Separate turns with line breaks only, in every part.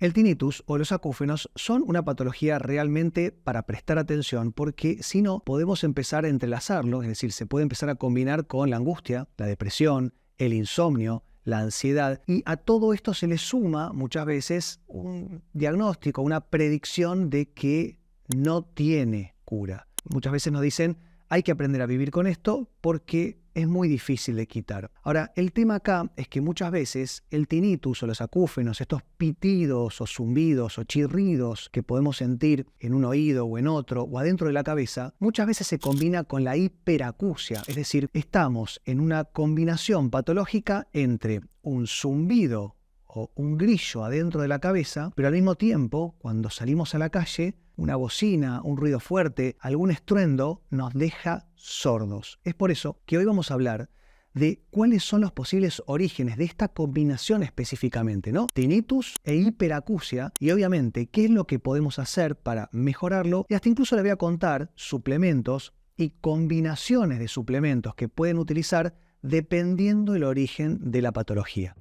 El tinnitus o los acúfenos son una patología realmente para prestar atención porque si no podemos empezar a entrelazarlo, es decir, se puede empezar a combinar con la angustia, la depresión, el insomnio, la ansiedad, y a todo esto se le suma muchas veces un diagnóstico, una predicción de que no tiene cura. Muchas veces nos dicen hay que aprender a vivir con esto porque es muy difícil de quitar. Ahora, el tema acá es que muchas veces el tinnitus o los acúfenos, estos pitidos o zumbidos o chirridos que podemos sentir en un oído o en otro o adentro de la cabeza, muchas veces se combina con la hiperacusia, es decir, estamos en una combinación patológica entre un zumbido o un grillo adentro de la cabeza, pero al mismo tiempo, cuando salimos a la calle, una bocina, un ruido fuerte, algún estruendo nos deja sordos. Es por eso que hoy vamos a hablar de cuáles son los posibles orígenes de esta combinación específicamente, ¿no? Tinnitus e hiperacusia, y obviamente qué es lo que podemos hacer para mejorarlo, y hasta incluso les voy a contar suplementos y combinaciones de suplementos que pueden utilizar dependiendo del origen de la patología.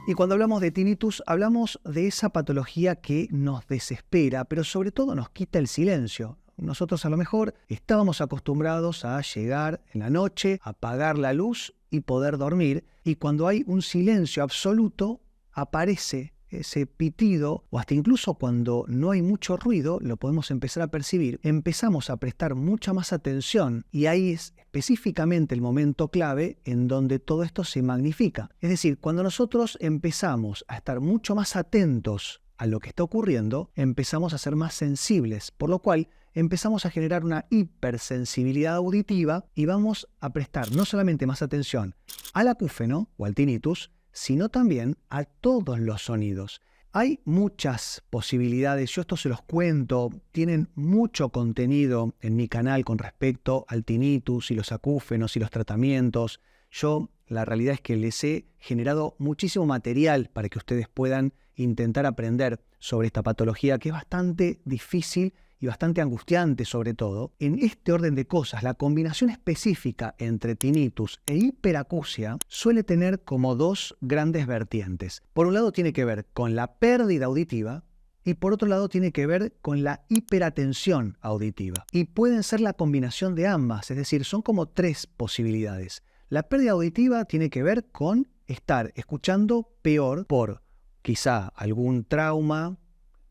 Y cuando hablamos de tinnitus, hablamos de esa patología que nos desespera, pero sobre todo nos quita el silencio. Nosotros a lo mejor estábamos acostumbrados a llegar en la noche, apagar la luz y poder dormir, y cuando hay un silencio absoluto, aparece ese pitido, o hasta incluso cuando no hay mucho ruido, lo podemos empezar a percibir, empezamos a prestar mucha más atención, y ahí es específicamente el momento clave en donde todo esto se magnifica. Es decir, cuando nosotros empezamos a estar mucho más atentos a lo que está ocurriendo, empezamos a ser más sensibles, por lo cual empezamos a generar una hipersensibilidad auditiva y vamos a prestar no solamente más atención al acúfeno o al tinnitus, sino también a todos los sonidos. Hay muchas posibilidades, yo esto se los cuento, tienen mucho contenido en mi canal con respecto al tinnitus y los acúfenos y los tratamientos. Yo la realidad es que les he generado muchísimo material para que ustedes puedan intentar aprender sobre esta patología que es bastante difícil y bastante angustiante sobre todo. En este orden de cosas, la combinación específica entre tinnitus e hiperacusia suele tener como dos grandes vertientes. Por un lado tiene que ver con la pérdida auditiva y por otro lado tiene que ver con la hiperatención auditiva. Y pueden ser la combinación de ambas, es decir, son como tres posibilidades. La pérdida auditiva tiene que ver con estar escuchando peor por quizá algún trauma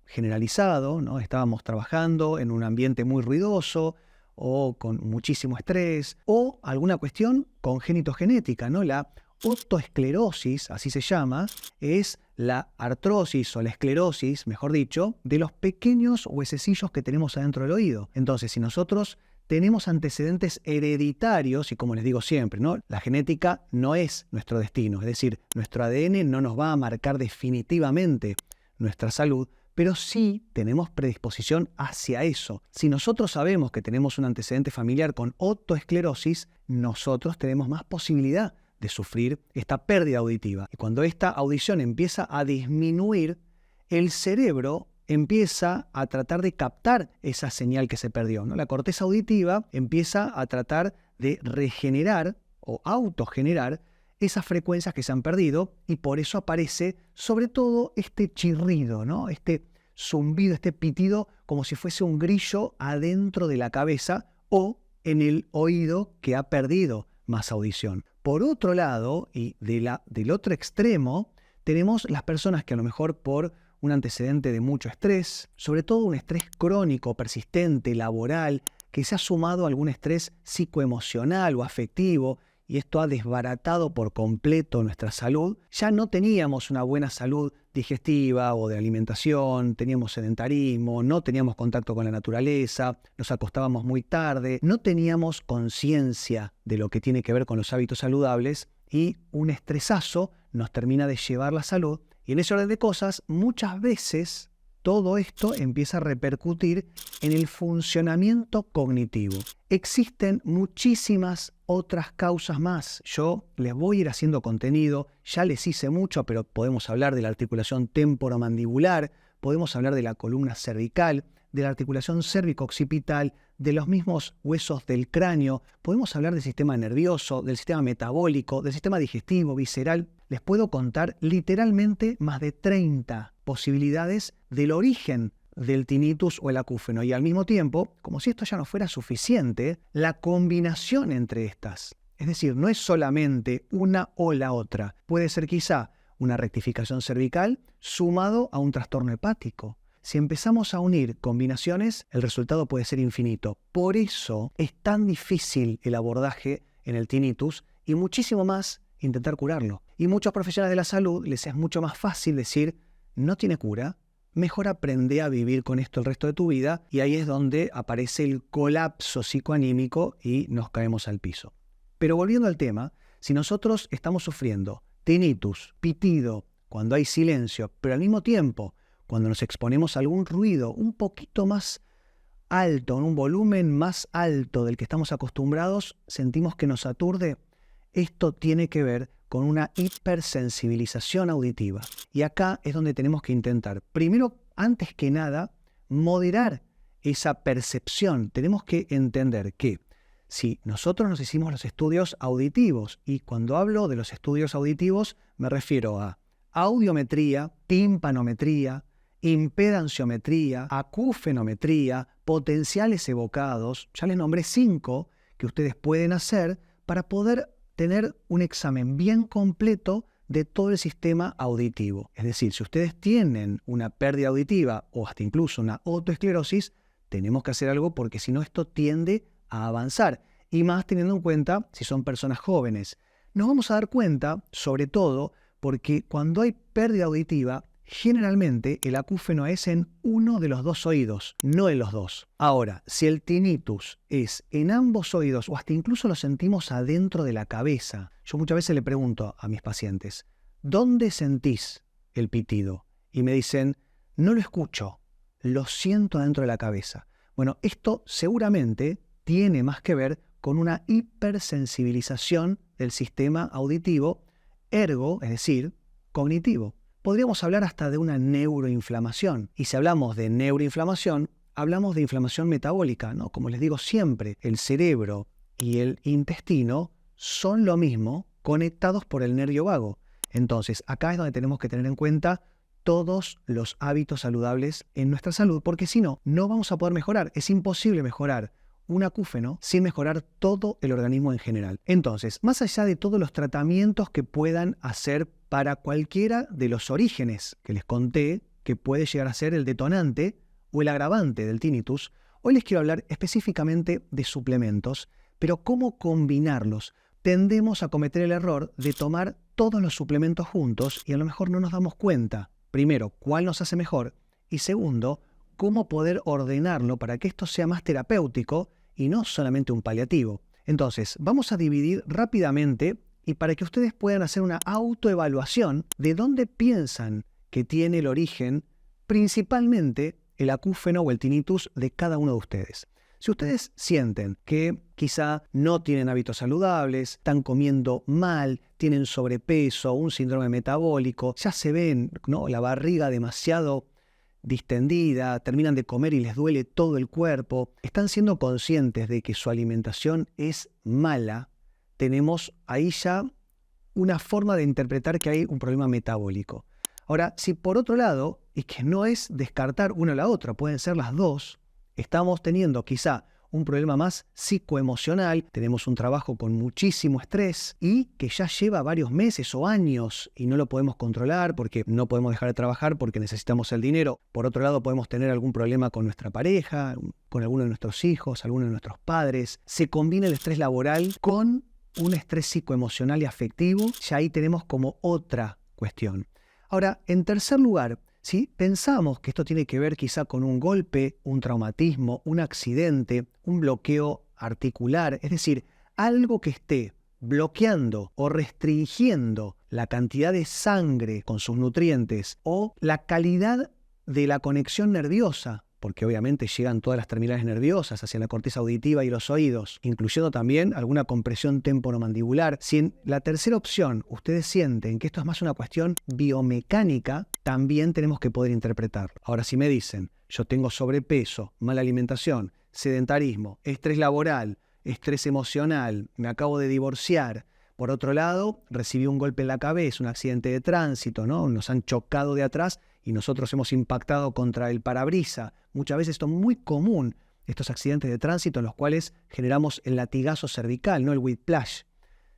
generalizado, ¿no? Estábamos trabajando en un ambiente muy ruidoso o con muchísimo estrés o alguna cuestión congénito-genética, ¿no? La otoesclerosis, así se llama, es la artrosis o la esclerosis, mejor dicho, de los pequeños huesecillos que tenemos adentro del oído. Entonces, si nosotros tenemos antecedentes hereditarios, y como les digo siempre, ¿no? La genética no es nuestro destino, es decir, nuestro ADN no nos va a marcar definitivamente nuestra salud, pero sí tenemos predisposición hacia eso. Si nosotros sabemos que tenemos un antecedente familiar con otoesclerosis, nosotros tenemos más posibilidad de sufrir esta pérdida auditiva. Y cuando esta audición empieza a disminuir, el cerebro empieza a tratar de captar esa señal que se perdió, ¿no? La corteza auditiva empieza a tratar de regenerar o autogenerar esas frecuencias que se han perdido, y por eso aparece sobre todo este chirrido, ¿no? Este zumbido, este pitido, como si fuese un grillo adentro de la cabeza o en el oído que ha perdido más audición. Por otro lado, y del otro extremo, tenemos las personas que a lo mejor por un antecedente de mucho estrés, sobre todo un estrés crónico, persistente, laboral, que se ha sumado a algún estrés psicoemocional o afectivo, y esto ha desbaratado por completo nuestra salud. Ya no teníamos una buena salud digestiva o de alimentación, teníamos sedentarismo, no teníamos contacto con la naturaleza, nos acostábamos muy tarde, no teníamos conciencia de lo que tiene que ver con los hábitos saludables, y un estresazo nos termina de llevar la salud. Y en ese orden de cosas, muchas veces todo esto empieza a repercutir en el funcionamiento cognitivo. Existen muchísimas otras causas más. Yo les voy a ir haciendo contenido, ya les hice mucho, pero podemos hablar de la articulación temporomandibular, podemos hablar de la columna cervical, de la articulación cérvico-occipital, de los mismos huesos del cráneo, podemos hablar del sistema nervioso, del sistema metabólico, del sistema digestivo, visceral. les puedo contar literalmente más de 30 posibilidades del origen del tinnitus o el acúfeno. Y al mismo tiempo, como si esto ya no fuera suficiente, la combinación entre estas. Es decir, no es solamente una o la otra. Puede ser quizá una rectificación cervical sumado a un trastorno hepático. Si empezamos a unir combinaciones, el resultado puede ser infinito. Por eso es tan difícil el abordaje en el tinnitus y muchísimo más intentar curarlo. Y muchos profesionales de la salud les es mucho más fácil decir, no tiene cura, mejor aprende a vivir con esto el resto de tu vida, y ahí es donde aparece el colapso psicoanímico y nos caemos al piso. Pero volviendo al tema, si nosotros estamos sufriendo tinnitus, pitido, cuando hay silencio, pero al mismo tiempo, cuando nos exponemos a algún ruido un poquito más alto, en un volumen más alto del que estamos acostumbrados, sentimos que nos aturde, esto tiene que ver con una hipersensibilización auditiva. Y acá es donde tenemos que intentar, primero, antes que nada, moderar esa percepción. Tenemos que entender que si nosotros nos hicimos los estudios auditivos, y cuando hablo de los estudios auditivos me refiero a audiometría, timpanometría, impedanciometría, acúfenometría, potenciales evocados, ya les nombré 5 que ustedes pueden hacer para poder tener un examen bien completo de todo el sistema auditivo. Es decir, si ustedes tienen una pérdida auditiva o hasta incluso una otoesclerosis, tenemos que hacer algo porque si no esto tiende a avanzar. Y más teniendo en cuenta si son personas jóvenes. Nos vamos a dar cuenta, sobre todo, porque cuando hay pérdida auditiva, generalmente el acúfeno es en uno de los 2 oídos, no en los 2. Ahora, si el tinnitus es en ambos oídos o hasta incluso lo sentimos adentro de la cabeza, yo muchas veces le pregunto a mis pacientes, ¿dónde sentís el pitido? Y me dicen, no lo escucho, lo siento adentro de la cabeza. Bueno, esto seguramente tiene más que ver con una hipersensibilización del sistema auditivo, ergo, es decir, cognitivo. Podríamos hablar hasta de una neuroinflamación. Y si hablamos de neuroinflamación, hablamos de inflamación metabólica, ¿no? Como les digo siempre, el cerebro y el intestino son lo mismo, conectados por el nervio vago. Entonces, acá es donde tenemos que tener en cuenta todos los hábitos saludables en nuestra salud, porque si no, no vamos a poder mejorar. Es imposible mejorar un acúfeno sin mejorar todo el organismo en general. Entonces, más allá de todos los tratamientos que puedan hacer para cualquiera de los orígenes que les conté, que puede llegar a ser el detonante o el agravante del tinnitus, hoy les quiero hablar específicamente de suplementos, pero cómo combinarlos. Tendemos a cometer el error de tomar todos los suplementos juntos y a lo mejor no nos damos cuenta, primero, cuál nos hace mejor y segundo, cómo poder ordenarlo para que esto sea más terapéutico y no solamente un paliativo. Entonces, vamos a dividir rápidamente y para que ustedes puedan hacer una autoevaluación de dónde piensan que tiene el origen principalmente el acúfeno o el tinnitus de cada uno de ustedes. Si ustedes sienten que quizá no tienen hábitos saludables, están comiendo mal, tienen sobrepeso, un síndrome metabólico, ya se ven, ¿no?, la barriga demasiado distendida, terminan de comer y les duele todo el cuerpo, están siendo conscientes de que su alimentación es mala, tenemos ahí ya una forma de interpretar que hay un problema metabólico. Ahora, si por otro lado, y que no es descartar una o la otra, pueden ser las dos, estamos teniendo quizá un problema más psicoemocional, tenemos un trabajo con muchísimo estrés y que ya lleva varios meses o años y no lo podemos controlar porque no podemos dejar de trabajar porque necesitamos el dinero. Por otro lado, podemos tener algún problema con nuestra pareja, con alguno de nuestros hijos, alguno de nuestros padres. Se combina el estrés laboral con un estrés psicoemocional y afectivo, ya ahí tenemos como otra cuestión. Ahora, en tercer lugar, si pensamos que esto tiene que ver quizá con un golpe, un traumatismo, un accidente, un bloqueo articular, es decir, algo que esté bloqueando o restringiendo la cantidad de sangre con sus nutrientes o la calidad de la conexión nerviosa, porque obviamente llegan todas las terminales nerviosas hacia la corteza auditiva y los oídos, incluyendo también alguna compresión temporomandibular. Si en la tercera opción ustedes sienten que esto es más una cuestión biomecánica, también tenemos que poder interpretarlo. Ahora, si me dicen, yo tengo sobrepeso, mala alimentación, sedentarismo, estrés laboral, estrés emocional, me acabo de divorciar, Por otro lado, recibí un golpe en la cabeza, un accidente de tránsito, ¿no? Nos han chocado de atrás y nosotros hemos impactado contra el parabrisas. Muchas veces esto es muy común, estos accidentes de tránsito en los cuales generamos el latigazo cervical, ¿no? El whiplash.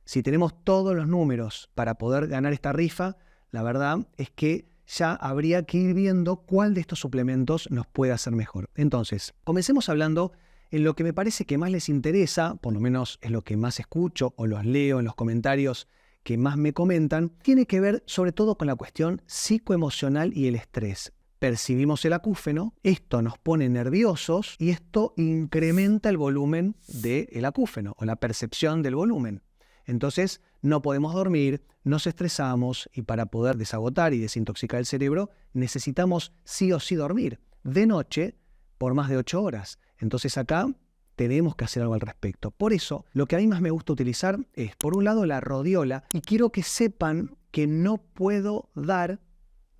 Si tenemos todos los números para poder ganar esta rifa, la verdad es que ya habría que ir viendo cuál de estos suplementos nos puede hacer mejor. Entonces, comencemos hablando en lo que me parece que más les interesa, por lo menos es lo que más escucho o los leo en los comentarios que más me comentan, tiene que ver sobre todo con la cuestión psicoemocional y el estrés. Percibimos el acúfeno, esto nos pone nerviosos y esto incrementa el volumen del acúfeno o la percepción del volumen. Entonces no podemos dormir, nos estresamos y para poder desagotar y desintoxicar el cerebro necesitamos sí o sí dormir de noche por más de 8 horas. Entonces acá tenemos que hacer algo al respecto. Por eso lo que a mí más me gusta utilizar es por un lado la rodiola y quiero que sepan que no puedo dar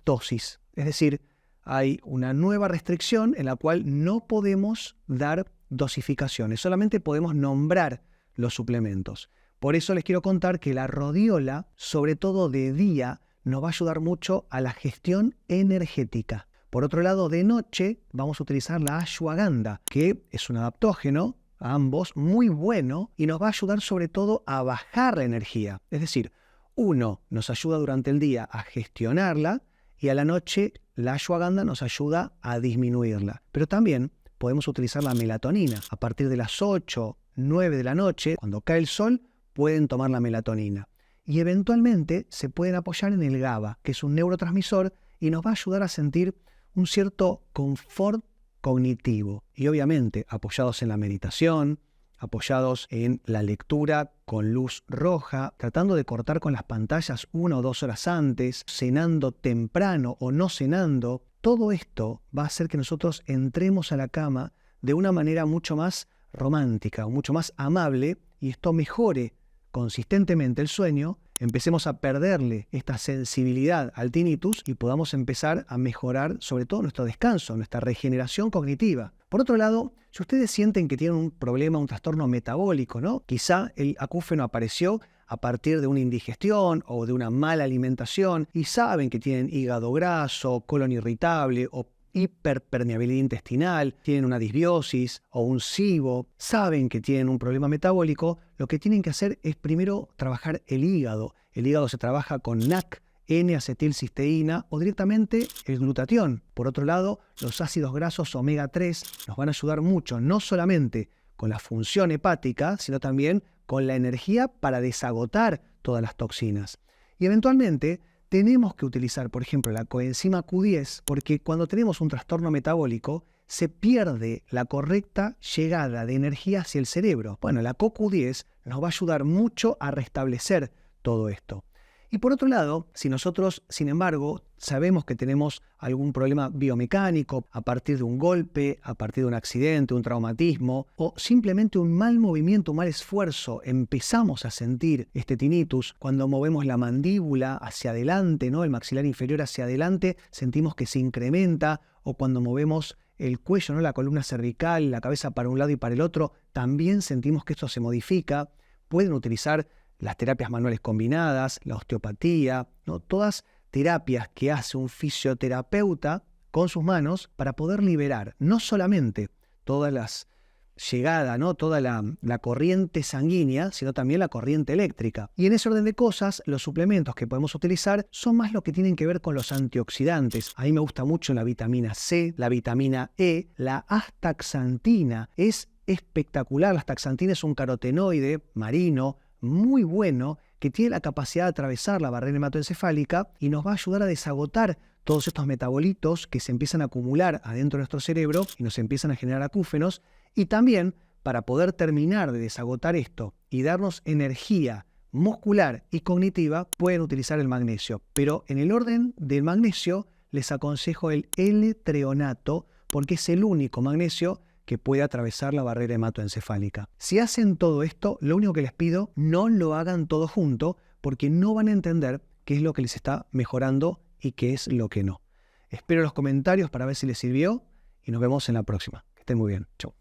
dosis. Es decir, hay una nueva restricción en la cual no podemos dar dosificaciones, solamente podemos nombrar los suplementos. Por eso les quiero contar que la rodiola, sobre todo de día, nos va a ayudar mucho a la gestión energética. Por otro lado, de noche vamos a utilizar la ashwagandha, que es un adaptógeno, ambos, muy bueno, y nos va a ayudar sobre todo a bajar la energía. Es decir, uno nos ayuda durante el día a gestionarla y a la noche la ashwagandha nos ayuda a disminuirla. Pero también podemos utilizar la melatonina. A partir de las 8, 9 de la noche, cuando cae el sol, pueden tomar la melatonina. Y eventualmente se pueden apoyar en el GABA, que es un neurotransmisor y nos va a ayudar a sentir un cierto confort cognitivo. Y obviamente apoyados en la meditación, apoyados en la lectura con luz roja, tratando de cortar con las pantallas 1 o 2 horas antes, cenando temprano o no cenando. Todo esto va a hacer que nosotros entremos a la cama de una manera mucho más romántica o mucho más amable y esto mejore consistentemente el sueño, empecemos a perderle esta sensibilidad al tinnitus y podamos empezar a mejorar sobre todo nuestro descanso, nuestra regeneración cognitiva. Por otro lado, si ustedes sienten que tienen un problema, un trastorno metabólico, ¿no? Quizá el acúfeno apareció a partir de una indigestión o de una mala alimentación y saben que tienen hígado graso, colon irritable o hiperpermeabilidad intestinal, tienen una disbiosis o un SIBO, saben que tienen un problema metabólico, lo que tienen que hacer es primero trabajar el hígado. El hígado se trabaja con NAC, N-acetilcisteína o directamente el glutatión. Por otro lado, los ácidos grasos omega 3 nos van a ayudar mucho, no solamente con la función hepática, sino también con la energía para desagotar todas las toxinas. Y eventualmente tenemos que utilizar, por ejemplo, la coenzima Q10, porque cuando tenemos un trastorno metabólico, se pierde la correcta llegada de energía hacia el cerebro. Bueno, la CoQ10 nos va a ayudar mucho a restablecer todo esto. Y por otro lado, si nosotros, sin embargo, sabemos que tenemos algún problema biomecánico a partir de un golpe, a partir de un accidente, un traumatismo o simplemente un mal movimiento, un mal esfuerzo, empezamos a sentir este tinnitus cuando movemos la mandíbula hacia adelante, ¿no? El maxilar inferior hacia adelante, sentimos que se incrementa o cuando movemos el cuello, ¿no? La columna cervical, la cabeza para un lado y para el otro, también sentimos que esto se modifica. Pueden utilizar las terapias manuales combinadas, la osteopatía, ¿no? Todas terapias que hace un fisioterapeuta con sus manos para poder liberar no solamente todas las llegadas, ¿no? Toda la corriente sanguínea, sino también la corriente eléctrica. Y en ese orden de cosas, los suplementos que podemos utilizar son más lo que tienen que ver con los antioxidantes. A mí me gusta mucho la vitamina C, la vitamina E, la astaxantina. Es espectacular. La astaxantina es un carotenoide marino muy bueno que tiene la capacidad de atravesar la barrera hematoencefálica y nos va a ayudar a desagotar todos estos metabolitos que se empiezan a acumular adentro de nuestro cerebro y nos empiezan a generar acúfenos. Y también, para poder terminar de desagotar esto y darnos energía muscular y cognitiva, pueden utilizar el magnesio. Pero en el orden del magnesio, les aconsejo el L-treonato porque es el único magnesio que puede atravesar la barrera hematoencefálica. Si hacen todo esto, lo único que les pido, no lo hagan todo junto, porque no van a entender qué es lo que les está mejorando y qué es lo que no. Espero los comentarios para ver si les sirvió y nos vemos en la próxima. Que estén muy bien. Chau.